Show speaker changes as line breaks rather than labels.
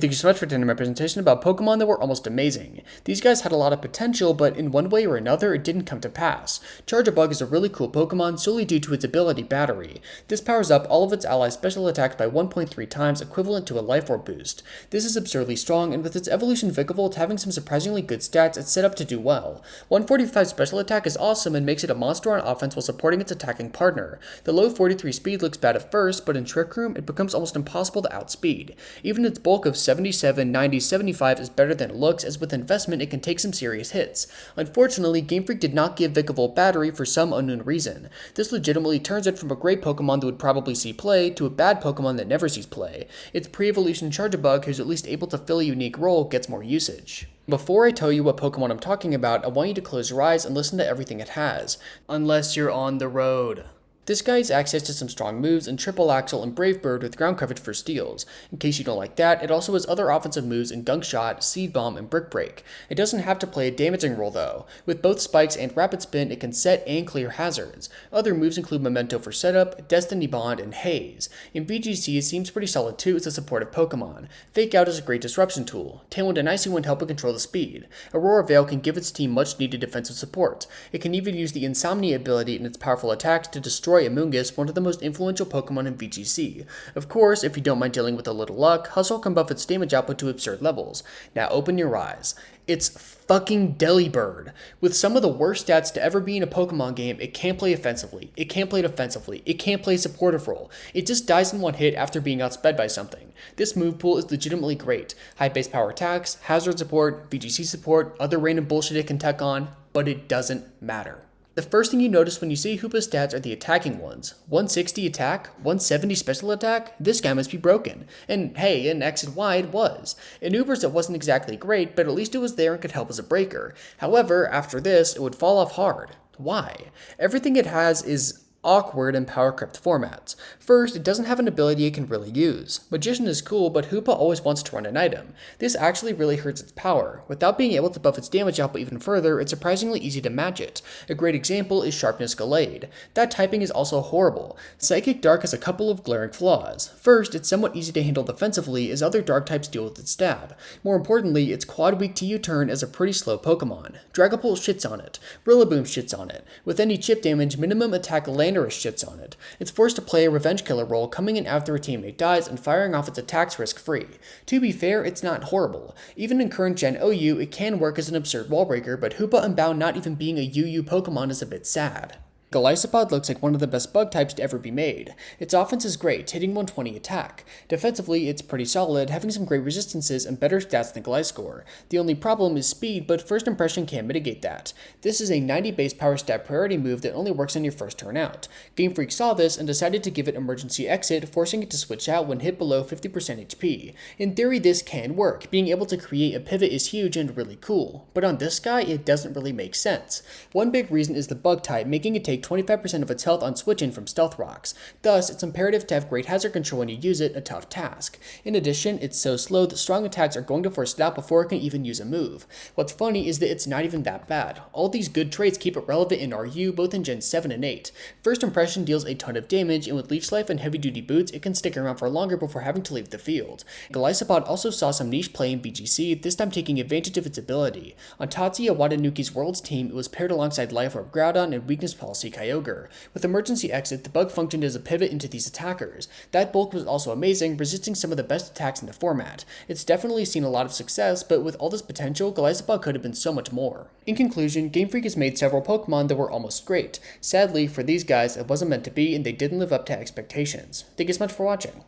Thank you so much for attending my presentation about Pokemon that were almost amazing. These guys had a lot of potential, but in one way or another, it didn't come to pass. Charjabug is a really cool Pokemon solely due to its ability Battery. This powers up all of its allies' special attacks by 1.3 times, equivalent to a Life Orb boost. This is absurdly strong, and with its evolution Vikavolt having some surprisingly good stats, it's set up to do well. 145 special attack is awesome and makes it a monster on offense while supporting its attacking partner. The low 43 speed looks bad at first, but in Trick Room, it becomes almost impossible to outspeed. Even its bulk of 77, 90, 75 is better than it looks, as with investment it can take some serious hits. Unfortunately, Game Freak did not give Vikavolt Battery for some unknown reason. This legitimately turns it from a great Pokemon that would probably see play to a bad Pokemon that never sees play. Its pre-evolution Charjabug, who's at least able to fill a unique role, gets more usage. Before I tell you what Pokemon I'm talking about, I want you to close your eyes and listen to everything it has. Unless you're on the road. This guy has access to some strong moves in Triple Axle and Brave Bird with ground coverage for steals. In case you don't like that, it also has other offensive moves in Gunk Shot, Seed Bomb, and Brick Break. It doesn't have to play a damaging role though. With both Spikes and Rapid Spin, it can set and clear hazards. Other moves include Memento for setup, Destiny Bond, and Haze. In VGC, it seems pretty solid too as a supportive Pokemon. Fake Out is a great disruption tool. Tailwind and Icy Wind help it control the speed. Aurora Veil can give its team much needed defensive support. It can even use the Insomnia ability in its powerful attacks to destroy Amoonguss, one of the most influential Pokemon in VGC. Of course, if you don't mind dealing with a little luck, Hustle can buff its damage output to absurd levels. Now open your eyes. It's fucking Delibird. With some of the worst stats to ever be in a Pokemon game, it can't play offensively, it can't play defensively, it can't play a supportive role. It just dies in one hit after being outsped by something. This move pool is legitimately great. High base power attacks, hazard support, VGC support, other random bullshit it can tech on, but it doesn't matter. The first thing you notice when you see Hoopa's stats are the attacking ones. 160 attack, 170 special attack, this guy must be broken. And hey, in X and Y it was. In Ubers it wasn't exactly great, but at least it was there and could help as a breaker. However, after this, it would fall off hard. Why? Everything it has is awkward in Power Crypt formats. First, it doesn't have an ability it can really use. Magician is cool, but Hoopa always wants to run an item. This actually really hurts its power. Without being able to buff its damage output even further, it's surprisingly easy to match it. A great example is Sharpness Gallade. That typing is also horrible. Psychic Dark has a couple of glaring flaws. First, it's somewhat easy to handle defensively as other dark types deal with its stab. More importantly, it's quad weak to U-turn as a pretty slow Pokemon. Dragapult shits on it. Rillaboom shits on it. With any chip damage, minimum attack Landorus shits on it. It's forced to play a revenge killer role, coming in after a teammate dies and firing off its attacks risk-free. To be fair, it's not horrible. Even in current gen OU, it can work as an absurd wall breaker, but Hoopa Unbound not even being a UU Pokemon is a bit sad. Golisopod looks like one of the best bug types to ever be made. Its offense is great, hitting 120 attack. Defensively, it's pretty solid, having some great resistances and better stats than Gliscor. The only problem is speed, but First Impression can mitigate that. This is a 90 base power stat priority move that only works on your first turn out. Game Freak saw this and decided to give it Emergency Exit, forcing it to switch out when hit below 50% HP. In theory, this can work. Being able to create a pivot is huge and really cool. But on this guy, it doesn't really make sense. One big reason is the bug type, making it take 25% of its health on switch-in from Stealth Rocks. Thus, it's imperative to have great hazard control when you use it, a tough task. In addition, it's so slow that strong attacks are going to force it out before it can even use a move. What's funny is that it's not even that bad. All these good traits keep it relevant in RU both in Gen 7 and 8. First Impression deals a ton of damage, and with Leech Life and Heavy Duty Boots, it can stick around for longer before having to leave the field. Golisopod also saw some niche play in BGC, this time taking advantage of its ability. On Tatsuya Watanuki's Worlds team, it was paired alongside Life Orb Groudon and Weakness Policy Kyogre. With Emergency Exit, the bug functioned as a pivot into these attackers. That bulk was also amazing, resisting some of the best attacks in the format. It's definitely seen a lot of success, but with all this potential, Golisopod could have been so much more. In conclusion, Game Freak has made several Pokemon that were almost great. Sadly, for these guys, it wasn't meant to be, and they didn't live up to expectations. Thank you so much for watching.